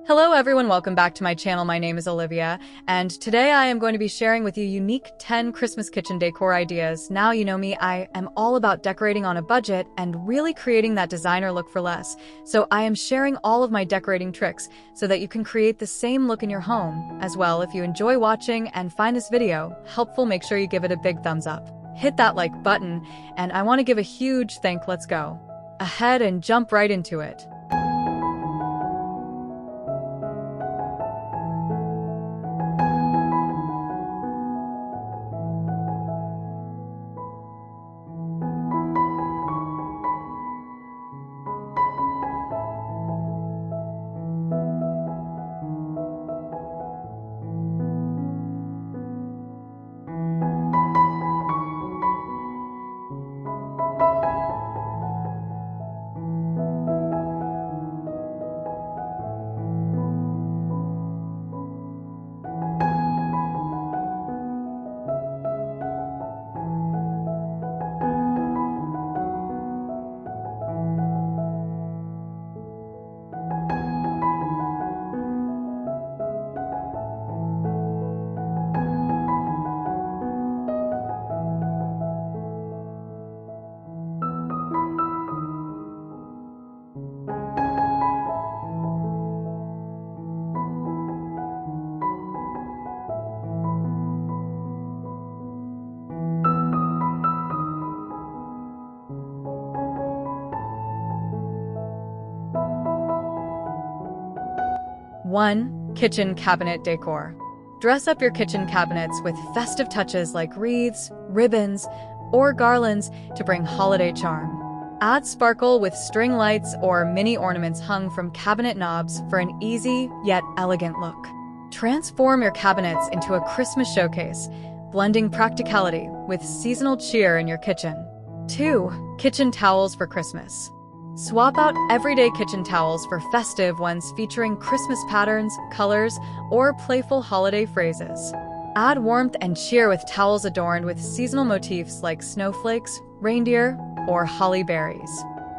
Hello everyone, welcome back to my channel. My name is Olivia, and today I am going to be sharing with you unique 10 Christmas kitchen decor ideas. Now you know me, I am all about decorating on a budget and really creating that designer look for less. So I am sharing all of my decorating tricks so that you can create the same look in your home. As well, if you enjoy watching and find this video helpful, make sure you give it a big thumbs up. Hit that like button, and I want to give a huge let's go ahead and jump right into it. 1. Kitchen cabinet decor. Dress up your kitchen cabinets with festive touches like wreaths, ribbons, or garlands to bring holiday charm. Add sparkle with string lights or mini ornaments hung from cabinet knobs for an easy yet elegant look. Transform your cabinets into a Christmas showcase, blending practicality with seasonal cheer in your kitchen. 2. Kitchen towels for Christmas. Swap out everyday kitchen towels for festive ones featuring Christmas patterns, colors, or playful holiday phrases. Add warmth and cheer with towels adorned with seasonal motifs like snowflakes, reindeer, or holly berries.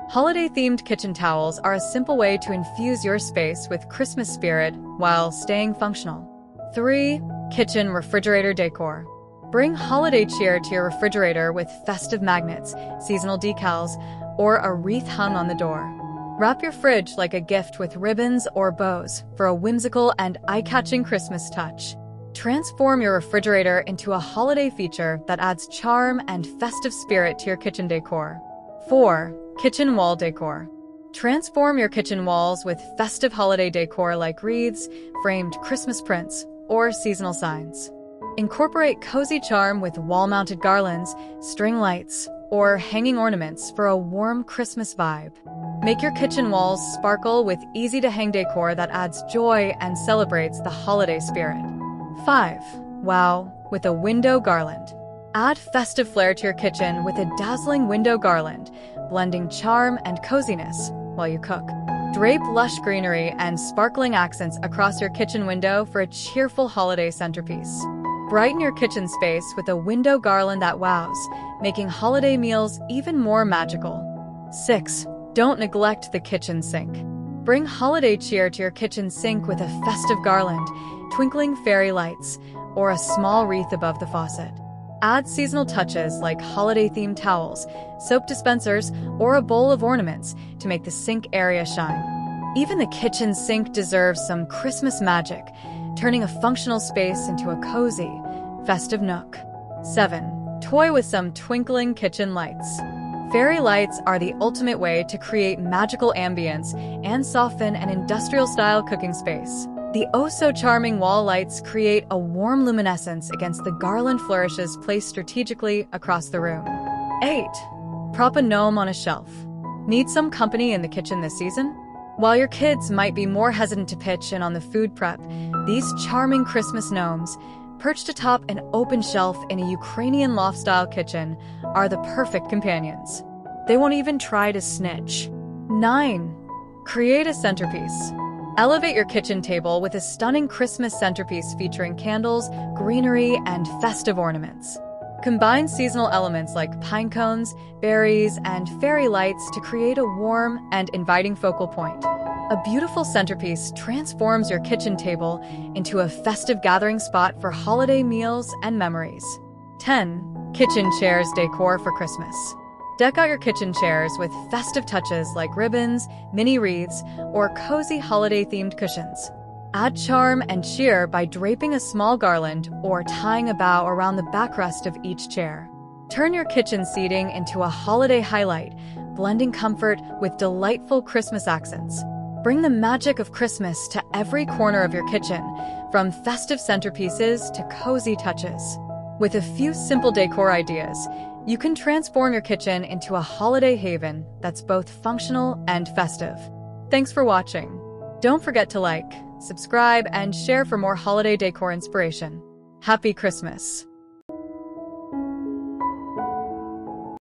Holiday-themed kitchen towels are a simple way to infuse your space with Christmas spirit while staying functional. 3. Kitchen refrigerator decor. Bring holiday cheer to your refrigerator with festive magnets, seasonal decals, or a wreath hung on the door. Wrap your fridge like a gift with ribbons or bows for a whimsical and eye-catching Christmas touch. Transform your refrigerator into a holiday feature that adds charm and festive spirit to your kitchen decor. 4. Kitchen wall decor. Transform your kitchen walls with festive holiday decor like wreaths, framed Christmas prints, or seasonal signs. Incorporate cozy charm with wall-mounted garlands, string lights, or hanging ornaments for a warm Christmas vibe. Make your kitchen walls sparkle with easy-to-hang decor that adds joy and celebrates the holiday spirit. 5. Wow with a window garland. Add festive flair to your kitchen with a dazzling window garland, blending charm and coziness while you cook. Drape lush greenery and sparkling accents across your kitchen window for a cheerful holiday centerpiece. Brighten your kitchen space with a window garland that wows, making holiday meals even more magical. 6. Don't neglect the kitchen sink. Bring holiday cheer to your kitchen sink with a festive garland, twinkling fairy lights, or a small wreath above the faucet. Add seasonal touches like holiday-themed towels, soap dispensers, or a bowl of ornaments to make the sink area shine. Even the kitchen sink deserves some Christmas magic, turning a functional space into a cozy, festive nook. 7. Toy with some twinkling kitchen lights. Fairy lights are the ultimate way to create magical ambience and soften an industrial-style cooking space. The oh-so-charming wall lights create a warm luminescence against the garland flourishes placed strategically across the room. 8. Prop a gnome on a shelf. Need some company in the kitchen this season? While your kids might be more hesitant to pitch in on the food prep, these charming Christmas gnomes, perched atop an open shelf in a Ukrainian loft-style kitchen, are the perfect companions. They won't even try to snitch. 9. Create a centerpiece. Elevate your kitchen table with a stunning Christmas centerpiece featuring candles, greenery, and festive ornaments. Combine seasonal elements like pine cones, berries, and fairy lights to create a warm and inviting focal point. A beautiful centerpiece transforms your kitchen table into a festive gathering spot for holiday meals and memories. 10. Kitchen chairs decor for Christmas. Deck out your kitchen chairs with festive touches like ribbons, mini wreaths, or cozy holiday-themed cushions. Add charm and cheer by draping a small garland or tying a bow around the backrest of each chair. Turn your kitchen seating into a holiday highlight, blending comfort with delightful Christmas accents. Bring the magic of Christmas to every corner of your kitchen, from festive centerpieces to cozy touches. With a few simple decor ideas, you can transform your kitchen into a holiday haven that's both functional and festive. Thanks for watching. Don't forget to like, subscribe, and share for more holiday decor inspiration. Happy Christmas!